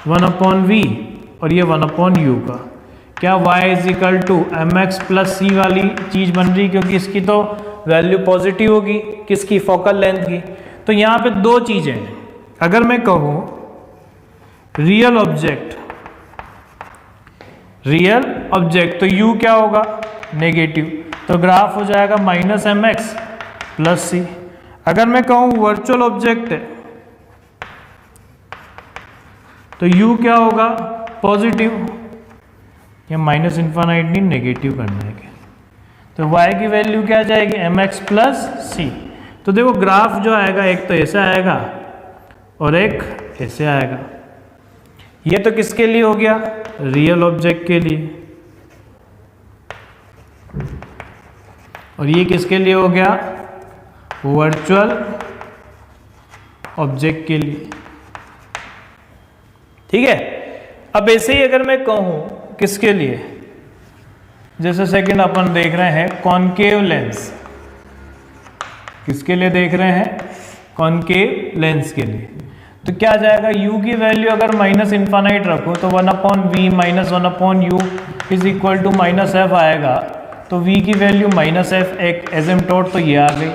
1/v और ये 1/u का, क्या y is equal to mx plus c वाली चीज बन रही, क्योंकि इसकी तो वैल्यू पॉजिटिव होगी, किसकी, फोकल लेंथ की। तो यहाँ पे दो चीजें हैं, अगर मैं कहूँ रियल ऑब्जेक्ट तो u क्या होगा, नेगेटिव, तो ग्राफ हो जाएगा -mx प्लस c। अगर मैं कहूँ वर्चुअल ऑब्जेक्ट है तो u क्या होगा, पॉजिटिव, या माइनस इन्फानाइट नहीं, नेगेटिव करना है, तो y की वैल्यू क्या आ जाएगी, mx प्लस c। तो देखो ग्राफ जो आएगा एक तो ऐसा आएगा और एक ऐसे आएगा। ये तो किसके लिए हो गया, रियल ऑब्जेक्ट के लिए, और ये किसके लिए हो गया, वर्चुअल ऑब्जेक्ट के लिए। ठीक है, अब ऐसे ही अगर मैं कहूं किसके लिए, जैसे सेकंड अपन देख रहे हैं कॉनकेव लेंस, किसके लिए देख रहे हैं, कॉनकेव लेंस के लिए, तो क्या आ जाएगा, u की वैल्यू अगर माइनस इन्फानाइट रखो तो 1/v minus 1/u is equal to -f आएगा, तो v की वैल्यू -f एक एसिम्प्टोट तो ये आ गई,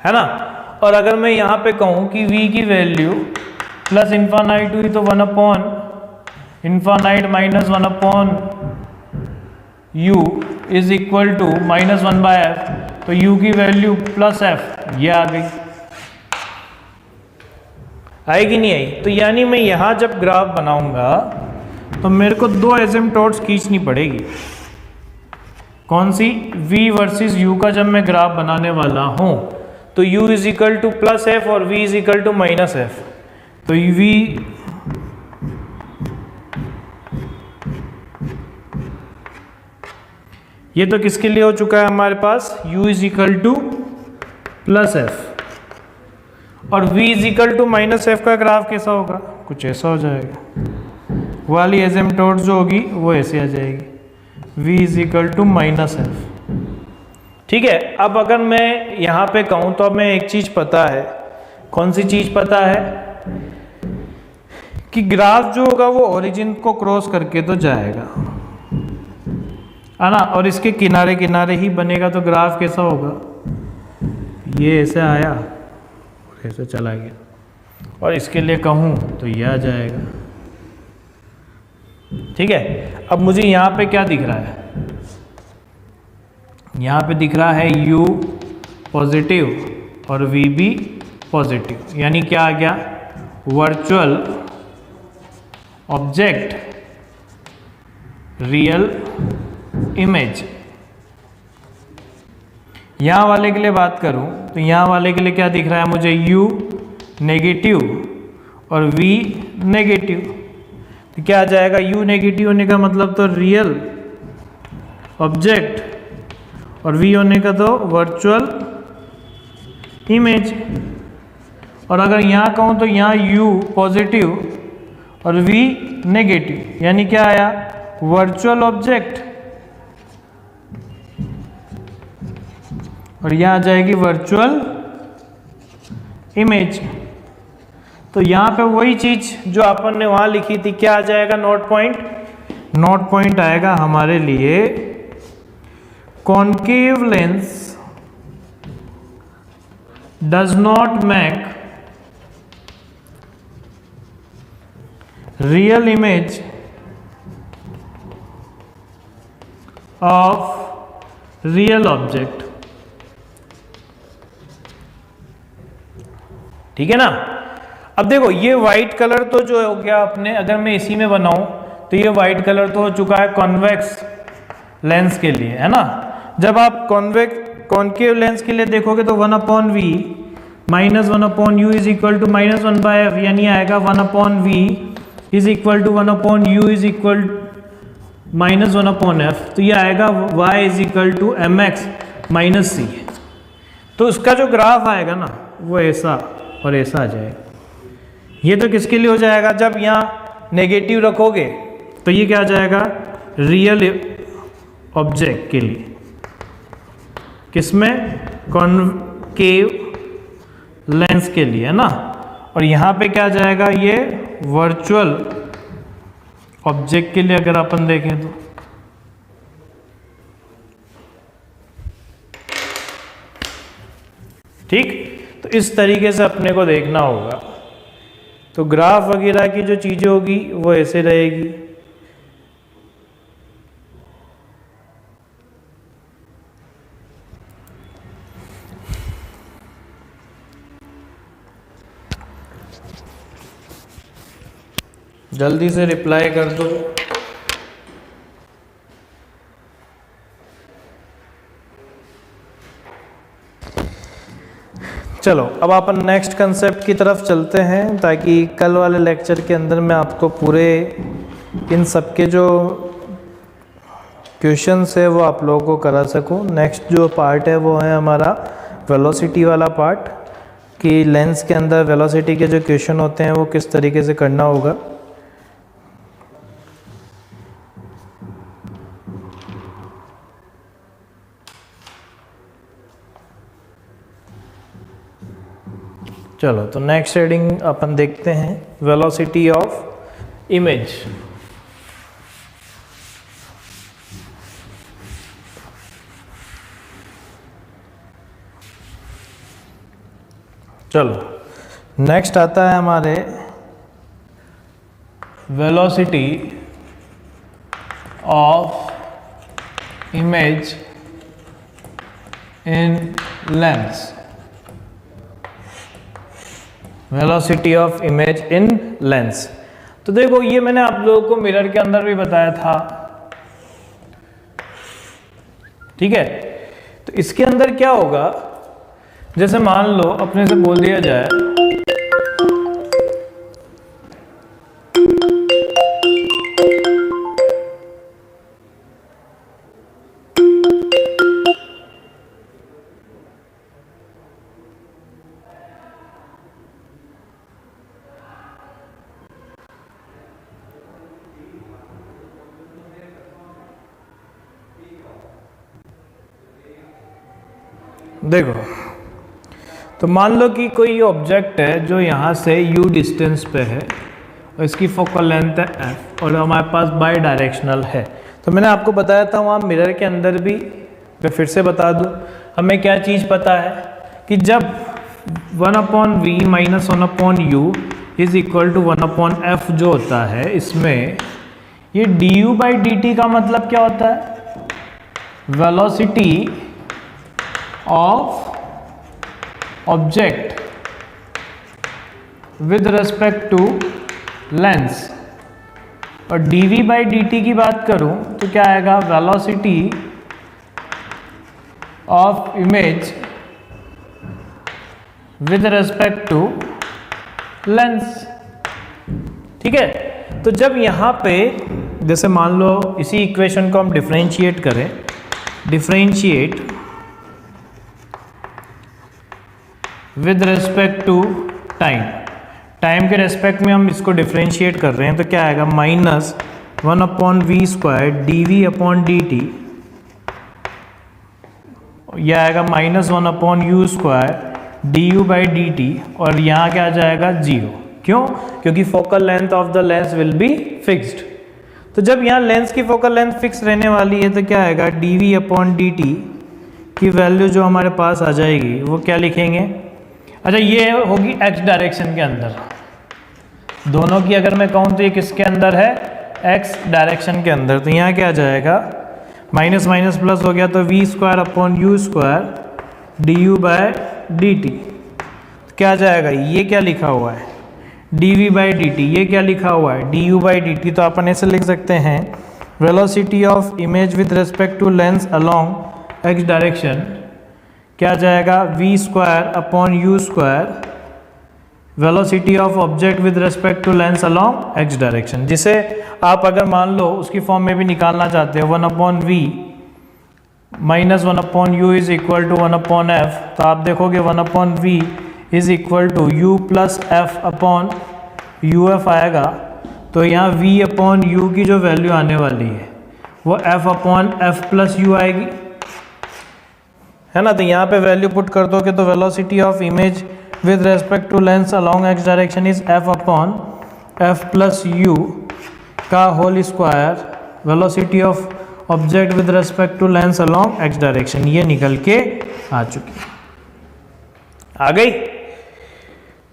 है ना। और अगर मैं यहाँ पे कहूँ कि v की वैल्यू प्लस इन्फानाइट हुई तो 1/∞ minus 1/u is equal to -1/f, तो u की वैल्यू प्लस f ये आ गई, आएगी नहीं आई। तो यानी मैं यहाँ जब ग्राफ बनाऊंगा तो मेरे को दो एसिम्प्टोट्स खींचनी पड़ेगी, कौन सी, v वर्सेस u का जब मैं ग्राफ बनाने वाला हूँ तो u is equal to plus f और v is equal to minus f, तो v ये तो किसके लिए हो चुका है हमारे पास, u is equal to plus f, और v is equal to minus f का ग्राफ कैसा होगा, कुछ ऐसा हो जाएगा, वाली एसिम्प्टोट जो होगी वो ऐसे आ जाएगी, v is equal to minus f। ठीक है, अब अगर मैं यहाँ पे कहूँ तो अब मैं एक चीज पता है, कौन सी चीज पता है, कि ग्राफ जो होगा वो ओरिजिन को क्रॉस करके तो जाएगा, है ना, और इसके किनारे किनारे ही बनेगा, तो ग्राफ कैसा होगा, ये ऐसे आया और ऐसे चला गया, और इसके लिए कहूँ तो ये आ जाएगा। ठीक है, अब मुझे यहाँ पे क्या दिख रहा है, यहाँ पे दिख रहा है u पॉजिटिव और v भी पॉजिटिव, यानी क्या आ गया, वर्चुअल ऑब्जेक्ट रियल इमेज। यहाँ वाले के लिए बात करूँ तो यहाँ वाले के लिए क्या दिख रहा है मुझे, u नेगेटिव और v नेगेटिव, तो क्या आ जाएगा, u नेगेटिव होने का मतलब तो रियल ऑब्जेक्ट और v होने का तो वर्चुअल इमेज। और अगर यहाँ कहूँ तो यहाँ u पॉजिटिव और v नेगेटिव, यानी क्या आया, वर्चुअल ऑब्जेक्ट, और यहाँ आ जाएगी वर्चुअल इमेज। तो यहाँ पे वही चीज जो अपन ने वहां लिखी थी, क्या आ जाएगा, नोट पॉइंट आएगा हमारे लिए, concave lens does not make real image of real object. ठीक है ना। अब देखो ये वाइट कलर तो जो हो गया अपने, अगर मैं इसी में बनाऊं तो ये वाइट कलर तो हो चुका है कॉन्वेक्स लेंस के लिए, है ना। जब आप कॉनकेव लेंस के लिए देखोगे तो 1/v minus 1/u is equal to -1/f, यानी आएगा 1/v is equal to 1/u is equal -1/f, तो ये आएगा y is equal to mx minus c. तो उसका जो ग्राफ आएगा ना वो ऐसा और ऐसा आ जाएगा। ये तो किसके लिए हो जाएगा, जब यहाँ नेगेटिव रखोगे तो ये क्या आ जाएगा, रियल ऑब्जेक्ट के लिए, किसमें, कॉन्केव लेंस के लिए, है ना। और यहाँ पे क्या जाएगा, ये वर्चुअल ऑब्जेक्ट के लिए अगर अपन देखें तो। ठीक, तो इस तरीके से अपने को देखना होगा। तो ग्राफ वगैरह की जो चीजें होगी वो ऐसे रहेगी। जल्दी से रिप्लाई कर दो। चलो अब अपन नेक्स्ट कंसेप्ट की तरफ चलते हैं, ताकि कल वाले लेक्चर के अंदर मैं आपको पूरे इन सब के जो क्वेश्चंस है वो आप लोगों को करा सकूं। नेक्स्ट जो पार्ट है वो है हमारा वेलोसिटी वाला पार्ट, कि लेंस के अंदर वेलोसिटी के जो क्वेश्चन होते हैं वो किस तरीके से करना होगा। चलो तो नेक्स्ट हेडिंग अपन देखते हैं, वेलोसिटी ऑफ इमेज। चलो नेक्स्ट आता है हमारे velocity of image in lens. Velocity of image in lens. तो देखो ये मैंने आप लोगों को मिरर के अंदर भी बताया था, ठीक है। तो इसके अंदर क्या होगा, जैसे मान लो अपने से बोल दिया जाए देखो, तो मान लो कि कोई ऑब्जेक्ट है जो यहाँ से u डिस्टेंस पे है और इसकी फोकल लेंथ है f और हमारे पास बाई डायरेक्शनल है। तो मैंने आपको बताया था वहाँ मिरर के अंदर भी, मैं फिर से बता दूँ, हमें क्या चीज़ पता है कि जब 1/v minus 1/u is equal to 1/f जो होता है, इसमें ये du/dt का मतलब क्या होता है, velocity of object with respect to lens. और dv/dt की बात करूं तो क्या आएगा, velocity of image with respect to lens. ठीक है, तो जब यहां पे जैसे मान लो इसी इक्वेशन को हम डिफरेंशिएट करें, differentiate with respect to time, time के रेस्पेक्ट में हम इसको डिफरेंशिएट कर रहे हैं, तो क्या आएगा, -1/v² dv/dt, यह आएगा -1/u² du/dt, और यहाँ क्या आ जाएगा, 0। क्यों, क्योंकि focal length of the lens will be fixed. तो जब यहाँ लेंस की फोकल लेंथ फिक्स रहने वाली है तो क्या आएगा, dv/dt की वैल्यू जो हमारे पास आ जाएगी वो क्या लिखेंगे, अच्छा ये होगी x डायरेक्शन के अंदर, दोनों की अगर मैं कहूँ तो ये किसके अंदर है, x डायरेक्शन के अंदर। तो यहाँ क्या आ जाएगा, माइनस माइनस प्लस हो गया तो v²/u² du/dt, क्या आ जाएगा, ये क्या लिखा हुआ है, dv/dt, ये क्या लिखा हुआ है, du/dt। तो अपन ऐसे लिख सकते हैं, velocity of image with respect to lens along x direction क्या आ जाएगा, v²/u² velocity of object with respect to lens along x direction, जिसे आप अगर मान लो उसकी फॉर्म में भी निकालना चाहते हो 1/v minus 1/u is equal to 1/f, तो आप देखोगे 1/v is equal to u plus f upon uf आएगा। तो यहाँ v अपॉन u की जो वैल्यू आने वाली है वो f upon f plus you आएगी, है ना। तो यहाँ पे वैल्यू पुट कर दोगे तो velocity of image with respect to lens along x direction is f upon f plus u का whole square velocity of object with respect to lens along x direction, ये निकल के आ चुकी है। आ गई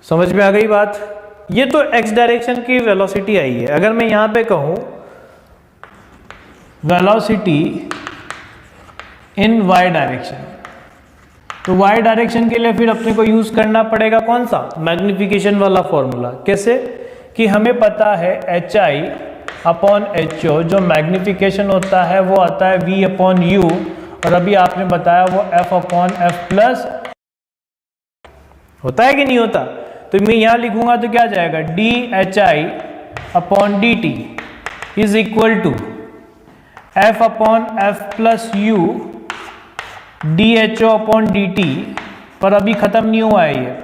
समझ में, आ गई बात। ये तो एक्स डायरेक्शन की वेलोसिटी आई है। अगर मैं यहाँ पे कहूँ वेलोसिटी इन वाई डायरेक्शन, तो वाई डायरेक्शन के लिए फिर अपने को यूज करना पड़ेगा कौन सा, मैग्निफिकेशन वाला फॉर्मूला। कैसे कि हमें पता है h i upon h o, जो मैग्निफिकेशन होता है वो आता है v अपॉन यू, और अभी आपने बताया वो f अपॉन एफ प्लस होता है कि नहीं होता। तो मैं यहां लिखूंगा तो क्या जाएगा, d h i upon d t is equal to f upon f plus u d h o upon d t, पर अभी खत्म नहीं हुआ है ये,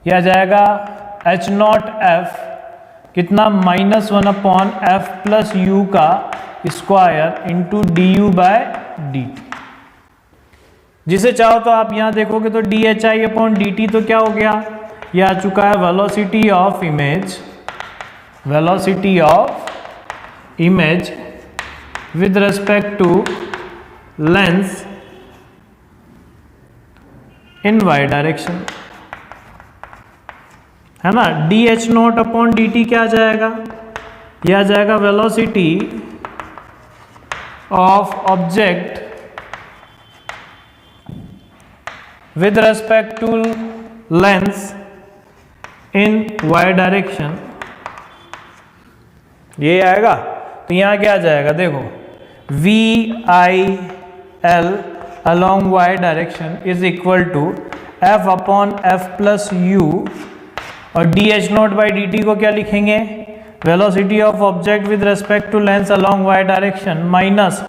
यह आ जाएगा एच नॉट एफ कितना माइनस 1/f प्लस यू का square into d u by d t. जिसे चाहो तो आप यहां देखोगे तो d h i upon d t तो क्या हो गया, यह आ चुका है velocity of image, velocity of image with respect to lens in y direction, है ना। D h naught upon d t क्या आ जाएगा, यह आ जाएगा velocity of object with respect to lens in y direction, ये आएगा। तो यहां क्या आ जाएगा, देखो v i l along y direction is equal to f upon f plus u, और d h naught by d t को क्या लिखेंगे, velocity of object with respect to lens along y direction minus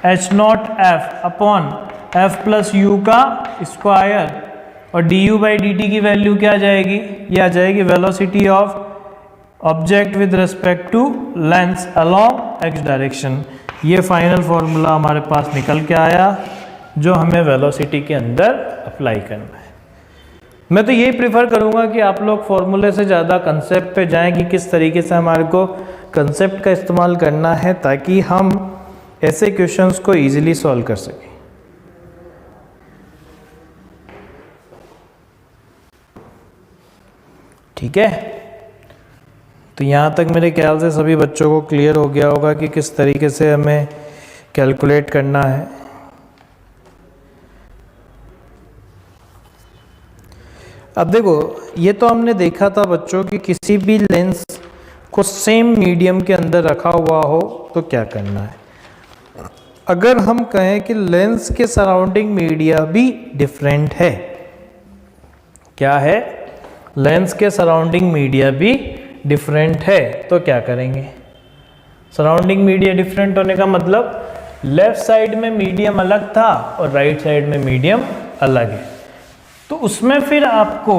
h naught f upon f plus u का स्क्वायर, और d u by d t की वैल्यू क्या आ जाएगी, ये आ जाएगी velocity of object with respect to lens along x direction. ये फाइनल फॉर्मूला हमारे पास निकल के आया जो हमें वेलोसिटी के अंदर अप्लाई करना है। मैं तो यही प्रेफर करूंगा कि आप लोग फॉर्मूले से ज़्यादा कंसेप्ट पे जाएं कि किस तरीके से हमारे को कंसेप्ट का इस्तेमाल करना है ताकि हम ऐसे क्वेश्चंस को इजीली सॉल्व कर सकें। ठीक है, तो यहाँ तक मेरे ख्याल से सभी बच्चों को क्लियर हो गया होगा कि किस तरीके से हमें कैलकुलेट करना है। अब देखो, ये तो हमने देखा था बच्चों कि किसी भी लेंस को सेम मीडियम के अंदर रखा हुआ हो तो क्या करना है। अगर हम कहें कि लेंस के सराउंडिंग मीडिया भी डिफरेंट है, क्या है, लेंस के सराउंडिंग मीडिया भी डिफरेंट है, तो क्या करेंगे। सराउंडिंग मीडिया डिफरेंट होने का मतलब लेफ्ट साइड में मीडियम अलग था और राइट साइड में मीडियम अलग है, तो उसमें फिर आपको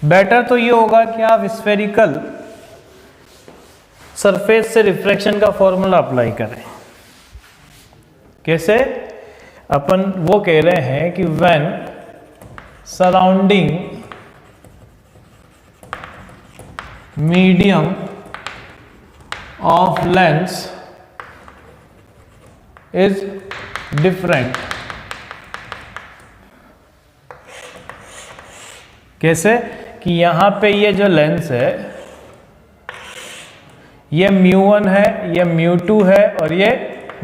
बेटर तो ये होगा कि आप स्फेरिकल सरफेस से रिफ्रैक्शन का फॉर्मूला अप्लाई करें। कैसे, अपन वो कह रहे हैं कि when surrounding medium of lens is different. कैसे कि यहाँ पे ये जो लेंस है ये μ1 है, ये μ2 है और ये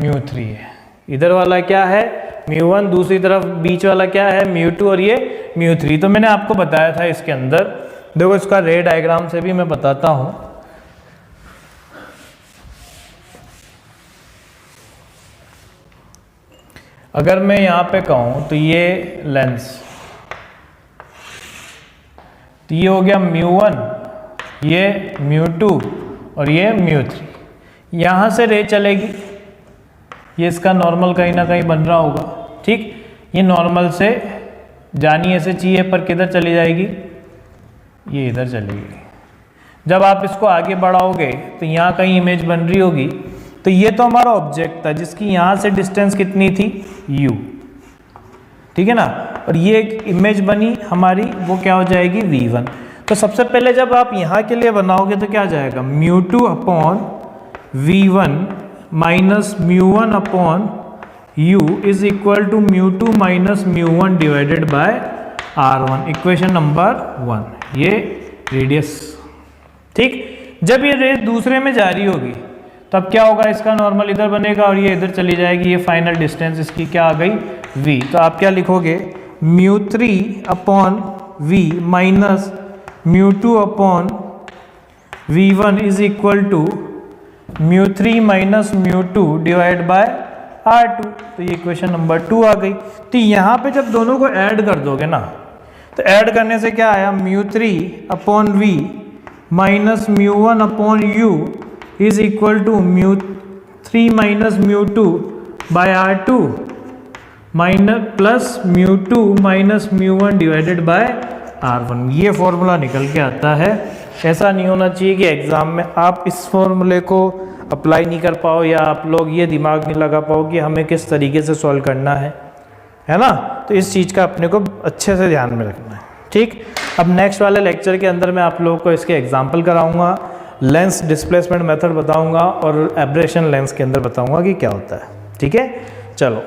μ3 है। इधर वाला क्या है μ1, दूसरी तरफ बीच वाला क्या है μ2 और ये μ3। तो मैंने आपको बताया था इसके अंदर, देखो इसका रे डायग्राम से भी मैं बताता हूँ। अगर मैं यहाँ पे कहूँ तो ये लेंस तो ये हो गया μ1, ये μ2 और ये μ3। यहाँ से रे चलेगी, ये इसका नॉर्मल कहीं ना कहीं बन रहा होगा, ठीक। ये नॉर्मल से जानी ऐसे चाहिए पर किधर चली जाएगी, ये इधर चलेगी। जब आप इसको आगे बढ़ाओगे तो यहाँ कहीं इमेज बन रही होगी। तो ये तो हमारा ऑब्जेक्ट था जिसकी यहाँ से डिस्टेंस कितनी थी, u, ठीक है ना। और ये एक इमेज बनी हमारी, वो क्या हो जाएगी, v1। तो सबसे पहले जब आप यहाँ के लिए बनाओगे तो क्या जाएगा, μ2 upon v1 minus μ1 upon u is equal to μ2 minus μ1 divided by r1, equation number 1, ये रेडियस, ठीक। जब ये रेस दूसरे में जा रही होगी तब क्या होगा, इसका नॉर्मल इधर बनेगा और ये इधर चली जाएगी। ये फाइनल डिस्टेंस इसकी क्या आ गई, v। तो आप क्या लिखोगे, μ3 upon v minus μ2 upon v1 is equal to μ3 minus μ2 divide by r2। तो ये इक्वेशन नंबर 2 आ गई। तो यहाँ पे जब दोनों को ऐड कर दोगे ना, तो ऐड करने से क्या आया, μ3 upon v minus μ1 upon u is equal to μ3 minus μ2 by r2 minus plus μ2 minus μ1 divided by r1। ये फॉर्मूला निकल के आता है। ऐसा नहीं होना चाहिए कि एग्ज़ाम में आप इस फॉर्मूले को अप्लाई नहीं कर पाओ या आप लोग ये दिमाग नहीं लगा पाओ कि हमें किस तरीके से सॉल्व करना है ना। तो इस चीज़ का अपने को अच्छे से ध्यान में रखना है, ठीक। अब नेक्स्ट वाले लेक्चर के अंदर मैं आप लोगों को इसके एग्जाम्पल कराऊंगा, लेंस डिस्प्लेसमेंट मेथड बताऊंगा और एब्रेशन लेंस के अंदर बताऊंगा कि क्या होता है, ठीक है। चलो।